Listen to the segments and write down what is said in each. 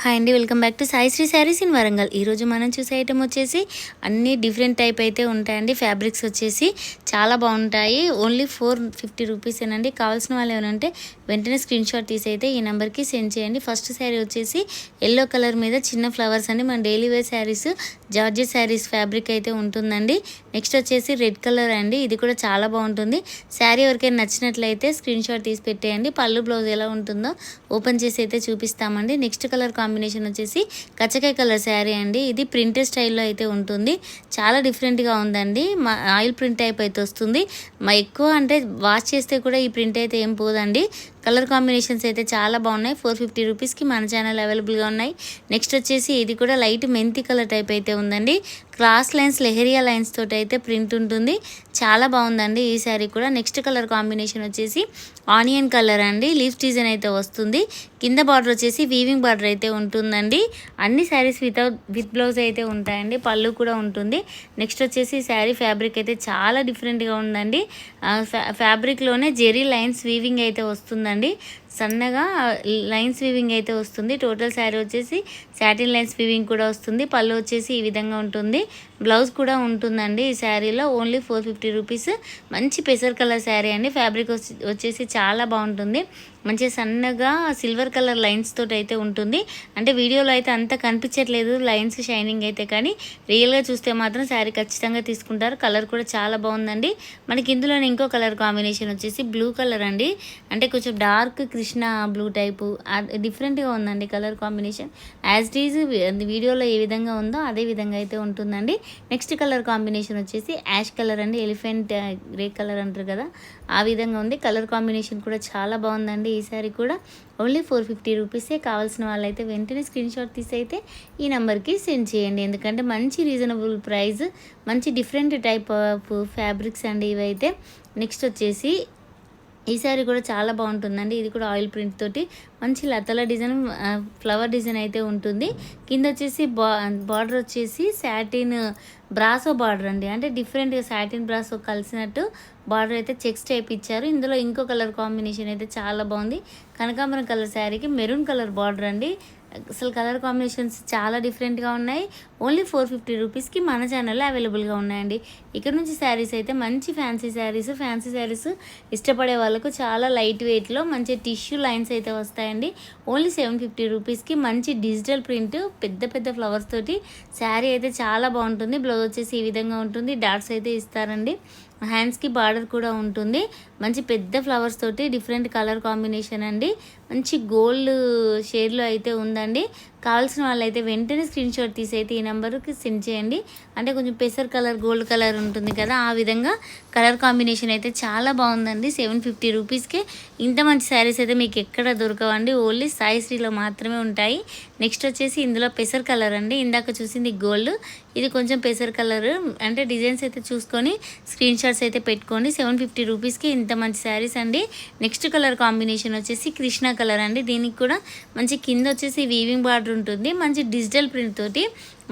Hi అండి, welcome back to Sai Sri Sarees in Warangal. ఈరోజు మనం చూసే ఐటమ్ వచ్చేసి అన్ని డిఫరెంట్ టైప్ అయితే ఉంటాయండి. ఫ్యాబ్రిక్స్ వచ్చేసి చాలా బాగుంటాయి. ఓన్లీ 450 రూపీసేనండి. కావాల్సిన వాళ్ళు ఏమంటే వెంటనే స్క్రీన్ షాట్ తీసి అయితే ఈ నెంబర్కి సెండ్ చేయండి. ఫస్ట్ శారీ వచ్చేసి ఎల్లో కలర్ మీద చిన్న ఫ్లవర్స్ అండి. మన daily wear sarees georgette sarees fabric అయితే ఉంటుందండి. నెక్స్ట్ వచ్చేసి రెడ్ కలర్ అండి. ఇది కూడా చాలా బాగుంటుంది. శారీ ఎవరికైనా నచ్చినట్లయితే స్క్రీన్ షాట్ తీసి పెట్టేయండి. పళ్ళు బ్లౌజ్ ఎలా ఉంటుందో ఓపెన్ చేసి అయితే చూపిస్తామండి. నెక్స్ట్ కలర్ కాంబినేషన్ వచ్చేసి కచ్చకాయ కలర్ శారీ అండి. ఇది ప్రింటెడ్ స్టైల్లో అయితే ఉంటుంది. చాలా డిఫరెంట్గా ఉందండి. ఆయిల్ ప్రింట్ టైప్ అయితే వస్తుంది. ఎక్కువ అంటే వాష్ చేస్తే కూడా ఈ ప్రింట్ అయితే ఏం పోదండి. కలర్ కాంబినేషన్స్ అయితే చాలా బాగున్నాయి. 450 రూపీస్కి మన ఛానల్ అవైలబుల్గా ఉన్నాయి. నెక్స్ట్ వచ్చేసి ఇది కూడా లైట్ మెంతి కలర్ టైప్ అయితే ఉందండి. క్రాస్ లైన్స్ లెహరియా లైన్స్ తోటి అయితే ప్రింట్ ఉంటుంది. చాలా బాగుందండి ఈ శారీ కూడా. నెక్స్ట్ కలర్ కాంబినేషన్ వచ్చేసి ఆనియన్ కలర్ అండి. లీఫ్ డిజైన్ అయితే వస్తుంది. కింద బార్డర్ వచ్చేసి వీవింగ్ బార్డర్ అయితే ఉంటుందండి. అన్ని శారీస్ విత్ బ్లౌజ్ అయితే ఉంటాయండి. పళ్ళు కూడా ఉంటుంది. నెక్స్ట్ వచ్చేసి శారీ ఫ్యాబ్రిక్ అయితే చాలా డిఫరెంట్గా ఉందండి. ఫ్యాబ్రిక్లోనే జెరీ లైన్స్ వీవింగ్ అయితే వస్తుందండి. సన్నగా లైన్స్ వీవింగ్ అయితే వస్తుంది. టోటల్ శారీ వచ్చేసి సాటిన్ లైన్స్ వీవింగ్ కూడా వస్తుంది. పళ్ళు వచ్చేసి ఈ విధంగా ఉంటుంది. బ్లౌజ్ కూడా ఉంటుందండి ఈ శారీలో. Only 450 rupees. మంచి పెసర్ కలర్ శారీ అండి. ఫ్యాబ్రిక్ వచ్చేసి చాలా బాగుంటుంది. మంచిగా సన్నగా సిల్వర్ కలర్ లైన్స్ తోటి అయితే ఉంటుంది. అంటే వీడియోలో అయితే అంత కనిపించట్లేదు లైన్స్ షైనింగ్ అయితే, కానీ రియల్గా చూస్తే మాత్రం శారీ ఖచ్చితంగా తీసుకుంటారు. కలర్ కూడా చాలా బాగుందండి. మనకి ఇందులోనే ఇంకో కలర్ కాంబినేషన్ వచ్చేసి బ్లూ కలర్ అండి. అంటే కొంచెం డార్క్ కృష్ణ బ్లూ టైపు డిఫరెంట్గా ఉందండి colour combination. As it is వీడియోలో ఏ విధంగా ఉందో అదే విధంగా అయితే ఉంటుందండి. నెక్స్ట్ కలర్ కాంబినేషన్ వచ్చేసి యాష్ కలర్ అండి. ఎలిఫెంట్ గ్రే కలర్ అంటారు కదా, ఆ విధంగా ఉంది. కలర్ కాంబినేషన్ కూడా చాలా బాగుందండి. ఈ సారీ కూడా ఓన్లీ 450 రూపీసే. కావాల్సిన వాళ్ళైతే వెంటనే స్క్రీన్ షాట్ తీసి అయితే ఈ నెంబర్కి సెండ్ చేయండి. ఎందుకంటే మంచి రీజనబుల్ ప్రైస్, మంచి డిఫరెంట్ టైప్ ఆఫ్ ఫ్యాబ్రిక్స్ అండి ఇవైతే. నెక్స్ట్ వచ్చేసి ఈ శారీ కూడా చాలా బాగుంటుందండి. ఇది కూడా ఆయిల్ ప్రింట్ తోటి మంచి లతల డిజైన్, ఫ్లవర్ డిజైన్ అయితే ఉంటుంది. కింద వచ్చేసి బార్డర్ వచ్చేసి సాటిన్ బ్రాసో బార్డర్ అండి. అంటే డిఫరెంట్గా సాటిన్ బ్రాసో కలిసినట్టు బార్డర్ అయితే చెక్స్ టైప్ ఇచ్చారు. ఇందులో ఇంకో కలర్ కాంబినేషన్ అయితే చాలా బాగుంది. కనకాంబరం కలర్ శారీకి మెరూన్ కలర్ బార్డర్ అండి. అసలు కలర్ కాంబినేషన్స్ చాలా డిఫరెంట్గా ఉన్నాయి. ఓన్లీ 450 రూపీస్కి మన ఛానల్లో అవైలబుల్గా ఉన్నాయండి. ఇక్కడ నుంచి శారీస్ అయితే మంచి ఫ్యాన్సీ శారీస్ ఇష్టపడే వాళ్ళకు చాలా లైట్ వెయిట్లో మంచి టిష్యూ లైన్స్ అయితే వస్తాయండి. ఓన్లీ 750 రూపీస్కి మంచి డిజిటల్ ప్రింట్ పెద్ద పెద్ద ఫ్లవర్స్ తోటి శారీ అయితే చాలా బాగుంటుంది. బ్లౌజ్ వచ్చేసి ఈ విధంగా ఉంటుంది. డాట్స్ అయితే ఇస్తారండి. హ్యాండ్స్కి బార్డర్ కూడా ఉంటుంది. మంచి పెద్ద ఫ్లవర్స్ తోటి డిఫరెంట్ కలర్ కాంబినేషన్ అండి. మంచి గోల్డ్ షేడ్లో అయితే ఉందండి. కావాల్సిన వాళ్ళైతే వెంటనే స్క్రీన్ షాట్ తీసి అయితే ఈ నెంబర్కి సెండ్ చేయండి. అంటే కొంచెం పెసర్ కలర్ గోల్డ్ కలర్ ఉంటుంది కదా, ఆ విధంగా కలర్ కాంబినేషన్ అయితే చాలా బాగుందండి. 750 రూపీస్కే ఇంత మంచి శారీస్ అయితే మీకు ఎక్కడ దొరకవండి. ఓన్లీ సాయి శ్రీలో మాత్రమే ఉంటాయి. నెక్స్ట్ వచ్చేసి ఇందులో పెసర్ కలర్ అండి. ఇందాక చూసింది గోల్డ్, ఇది కొంచెం పెసర్ కలర్. అంటే డిజైన్స్ అయితే చూసుకొని స్క్రీన్ షాట్స్ అయితే పెట్టుకోండి. 750 రూపీస్కి ఇంత మంచి శారీస్ అండి. నెక్స్ట్ కలర్ కాంబినేషన్ వచ్చేసి కృష్ణ కలర్ అండి. దీనికి కూడా మంచి కింద వచ్చేసి వీవింగ్ బార్డర్ ఉంటుంది. మంచి డిజిటల్ ప్రింట్ తోటి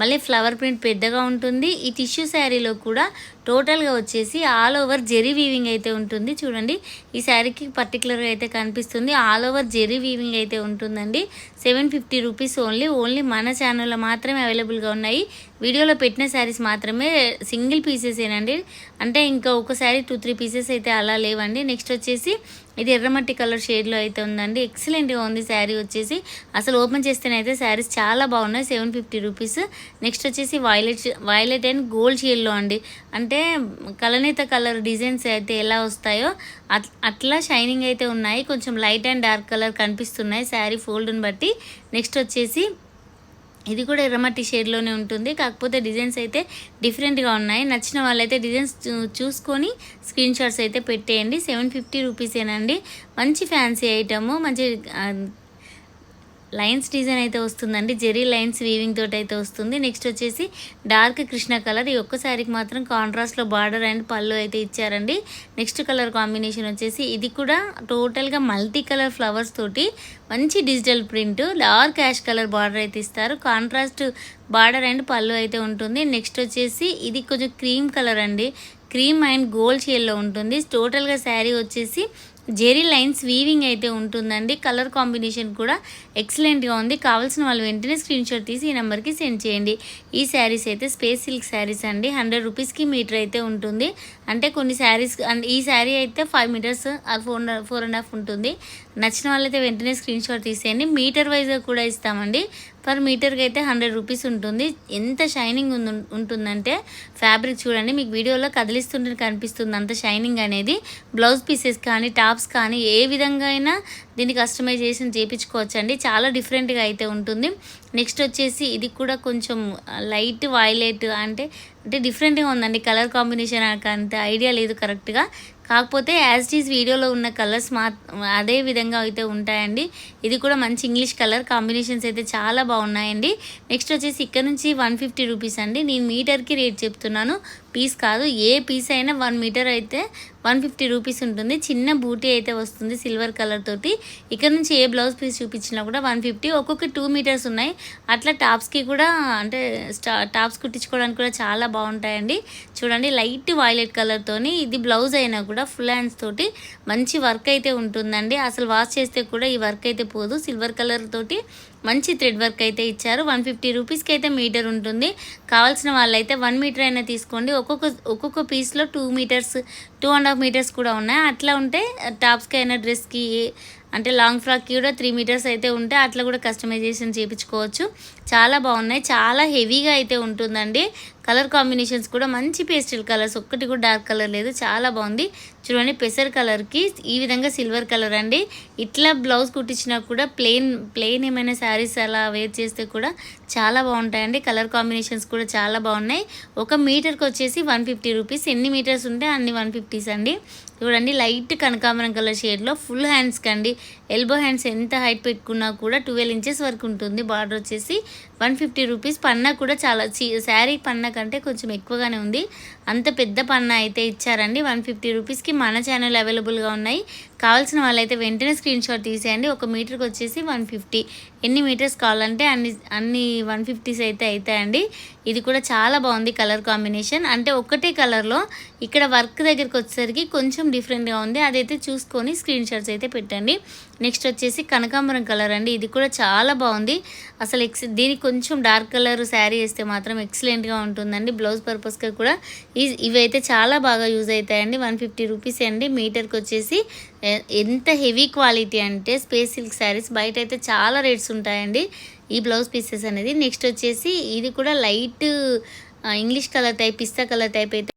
మళ్ళీ ఫ్లవర్ ప్రింట్ పెద్దగా ఉంటుంది. ఈ టిష్యూ శారీలో కూడా టోటల్గా వచ్చేసి ఆల్ ఓవర్ జెరీ వీవింగ్ అయితే ఉంటుంది. చూడండి, ఈ శారీకి పర్టికులర్గా అయితే కనిపిస్తుంది. ఆల్ ఓవర్ జెరీ వీవింగ్ అయితే ఉంటుందండి. 750 రూపీస్ ఓన్లీ మన ఛానల్లో మాత్రమే అవైలబుల్గా ఉన్నాయి. వీడియోలో పెట్టిన శారీస్ మాత్రమే సింగిల్ పీసెసేనండి. అంటే ఇంకా ఒక శారీ 2-3 పీసెస్ అయితే అలా లేవండి. నెక్స్ట్ వచ్చేసి ఇది ఎర్రమట్టి కలర్ షేడ్లో అయితే ఉందండి. ఎక్సలెంట్గా ఉంది శారీ వచ్చేసి. అసలు ఓపెన్ చేస్తేనైతే శారీస్ చాలా బాగున్నాయి. 750 రూపీస్. నెక్స్ట్ వచ్చేసి వైలెట్ అండ్ గోల్డ్ షేడ్లో అండి. అంటే కలనేత కలర్ డిజైన్స్ అయితే ఎలా వస్తాయో అట్లా షైనింగ్ అయితే ఉన్నాయి. కొంచెం లైట్ అండ్ డార్క్ కలర్ కనిపిస్తున్నాయి శారీ ఫోల్డ్ని బట్టి. నెక్స్ట్ వచ్చేసి ఇది కూడా ఎర్రమట్టి షేడ్లోనే ఉంటుంది. కాకపోతే డిజైన్స్ అయితే డిఫరెంట్గా ఉన్నాయి. నచ్చిన వాళ్ళైతే డిజైన్స్ చూసుకొని స్క్రీన్ షాట్స్ అయితే పెట్టేయండి. 750 రూపీసేనండి. మంచి ఫ్యాన్సీ ఐటము. మంచి లైన్స్ డిజైన్ అయితే వస్తుందండి. జెరీ లైన్స్ వీవింగ్ తోటి అయితే వస్తుంది. నెక్స్ట్ వచ్చేసి డార్క్ కృష్ణ కలర్. ఈ ఒక్క శారీకి మాత్రం కాంట్రాస్ట్లో బార్డర్ అండ్ పళ్ళు అయితే ఇచ్చారండి. నెక్స్ట్ కలర్ కాంబినేషన్ వచ్చేసి ఇది కూడా టోటల్గా మల్టీ కలర్ ఫ్లవర్స్ తోటి మంచి digital print dark ash colour border అయితే ఇస్తారు. కాంట్రాస్ట్ బార్డర్ అండ్ పళ్ళు అయితే ఉంటుంది. నెక్స్ట్ వచ్చేసి ఇది కొంచెం క్రీమ్ కలర్ అండి. క్రీమ్ అండ్ గోల్డ్ షేడ్లో ఉంటుంది. టోటల్గా శారీ వచ్చేసి జెరీ లైన్స్ వీవింగ్ అయితే ఉంటుందండి. కలర్ కాంబినేషన్ కూడా ఎక్సలెంట్గా ఉంది. కావాల్సిన వాళ్ళు వెంటనే స్క్రీన్ షాట్ తీసి ఈ నెంబర్కి సెండ్ చేయండి. ఈ శారీస్ అయితే స్పేస్ సిల్క్ శారీస్ అండి. 100 రూపీస్కి మీటర్ అయితే ఉంటుంది. అంటే కొన్ని శారీస్ అండ్ ఈ శారీ అయితే 5 మీటర్స్ 4.5 ఉంటుంది. నచ్చిన వాళ్ళైతే వెంటనే స్క్రీన్ షాట్ తీసేయండి. మీటర్ వైజ్గా కూడా ఇస్తామండి. పర్ మీటర్కి అయితే 100 రూపీస్ ఉంటుంది. ఎంత షైనింగ్ ఉంటుందంటే ఫ్యాబ్రిక్ చూడండి, మీకు వీడియోలో కదిలిస్తుంటే కనిపిస్తుంది అంత షైనింగ్ అనేది. బ్లౌజ్ పీసెస్ కానీ టాప్స్ కానీ ఏ విధంగా అయినా దీన్ని కస్టమైజేషన్ చేయించుకోవచ్చండి. చాలా డిఫరెంట్గా అయితే ఉంటుంది. నెక్స్ట్ వచ్చేసి ఇది కూడా కొంచెం లైట్ వైలెట్ అంటే డిఫరెంట్గా ఉందండి. కలర్ కాంబినేషన్ నాకు అంత ఐడియా లేదు కరెక్ట్గా. కాకపోతే యాజ్ ఇట్ ఈజ్ వీడియోలో ఉన్న కలర్స్ అదే విధంగా అయితే ఉంటాయండి. ఇది కూడా మంచి ఇంగ్లీష్ కలర్ కాంబినేషన్స్ అయితే చాలా బాగున్నాయండి. నెక్స్ట్ వచ్చేసి ఇక్కడ నుంచి 150 రూపీస్ అండి. నేను మీటర్కి రేట్ చెప్తున్నాను, పీస్ కాదు. ఏ పీస్ అయినా 1 మీటర్ అయితే 150 రూపీస్ ఉంటుంది. చిన్న బూటీ అయితే వస్తుంది సిల్వర్ కలర్ తోటి. ఇక్కడ నుంచి ఏ బ్లౌజ్ పీస్ చూపించినా కూడా 150. ఒక్కొక్క 2 మీటర్స్ ఉన్నాయి. అట్లా టాప్స్కి కూడా అంటే టాప్స్ కుట్టించుకోవడానికి కూడా చాలా బాగుంటాయండి. చూడండి, లైట్ వైలెట్ కలర్తోని ఇది బ్లౌజ్ అయినా కూడా ఫుల్ హ్యాండ్స్ తోటి మంచి వర్క్ అయితే ఉంటుందండి. అసలు వాష్ చేస్తే కూడా ఈ వర్క్ అయితే పోదు. సిల్వర్ కలర్ తోటి మంచి థ్రెడ్ వర్క్ అయితే ఇచ్చారు. 150 రూపీస్కి అయితే మీటర్ ఉంటుంది. కావాల్సిన వాళ్ళైతే 1 మీటర్ అయినా తీసుకోండి. ఒక్కొక్క పీస్లో 2 మీటర్స్ 2.5 మీటర్స్ కూడా ఉన్నాయి. అట్లా ఉంటే టాప్స్కి అయినా డ్రెస్కి అంటే లాంగ్ ఫ్రాక్కి కూడా 3 మీటర్స్ అయితే ఉంటే అట్లా కూడా కస్టమైజేషన్ చేయించుకోవచ్చు. చాలా బాగున్నాయి. చాలా హెవీగా అయితే ఉంటుందండి. కలర్ కాంబినేషన్స్ కూడా మంచి పేస్టల్ కలర్స్, ఒక్కటి కూడా డార్క్ కలర్ లేదు. చాలా బాగుంది. చూడండి, పెసర్ కలర్కి ఈ విధంగా సిల్వర్ కలర్ అండి. ఇట్లా బ్లౌజ్ కుట్టించినా కూడా ప్లెయిన్ ఏమైనా శారీస్ అలా వేర్ చేస్తే కూడా చాలా బాగుంటాయండి. కలర్ కాంబినేషన్స్ కూడా చాలా బాగున్నాయి. ఒక మీటర్కి వచ్చేసి 150 రూపీస్. ఎన్ని మీటర్స్ ఉంటే అన్ని 150s అండి. చూడండి, లైట్ కనకాంబరం కలర్ షేడ్లో ఫుల్ హ్యాండ్స్కి అండి. ఎల్బో హ్యాండ్స్ ఎంత హైట్ పెట్టుకున్నా కూడా 12 ఇంచెస్ వరకు ఉంటుంది. బార్డర్ వచ్చేసి 150 రూపీస్. పన్నా కూడా చాలా శారీ పన్నా కంటే కొంచెం ఎక్కువగానే ఉంది. అంత పెద్ద పన్నా అయితే ఇచ్చారండి. 150 రూపీస్కి మన ఛానల్ అవైలబుల్గా ఉన్నాయి. కావాల్సిన వాళ్ళైతే వెంటనే స్క్రీన్ షాట్ తీసేయండి. ఒక మీటర్కి వచ్చేసి 150. ఎన్ని మీటర్స్ కావాలంటే అన్ని 150s అయితే అవుతాయండి. ఇది కూడా చాలా బాగుంది కలర్ కాంబినేషన్. అంటే ఒక్కటే కలర్లో ఇక్కడ వర్క్ దగ్గరికి వచ్చేసరికి కొంచెం డిఫరెంట్గా ఉంది. అదైతే చూసుకొని స్క్రీన్ షాట్స్ అయితే పెట్టండి. నెక్స్ట్ వచ్చేసి కనకాంబరం కలర్ అండి. ఇది కూడా చాలా బాగుంది. అసలు దీనికి కొంచెం డార్క్ కలర్ శారీ వేస్తే మాత్రం ఎక్సలెంట్గా ఉంటుందండి. బ్లౌజ్ పర్పస్గా కూడా ఇవైతే చాలా బాగా యూజ్ అవుతాయండి. 150 రూపీస్ అండి. మీటర్కి వచ్చేసి ఎంత హెవీ క్వాలిటీ అంటే స్పేస్ సిల్క్ శారీస్ బయట అయితే చాలా రేట్స్ ఉంటాయండి ఈ బ్లౌజ్ పీసెస్ అనేది. నెక్స్ట్ వచ్చేసి ఇది కూడా లైట్ ఇంగ్లీష్ కలర్ టైప్, పిస్తా కలర్ టైప్ అయితే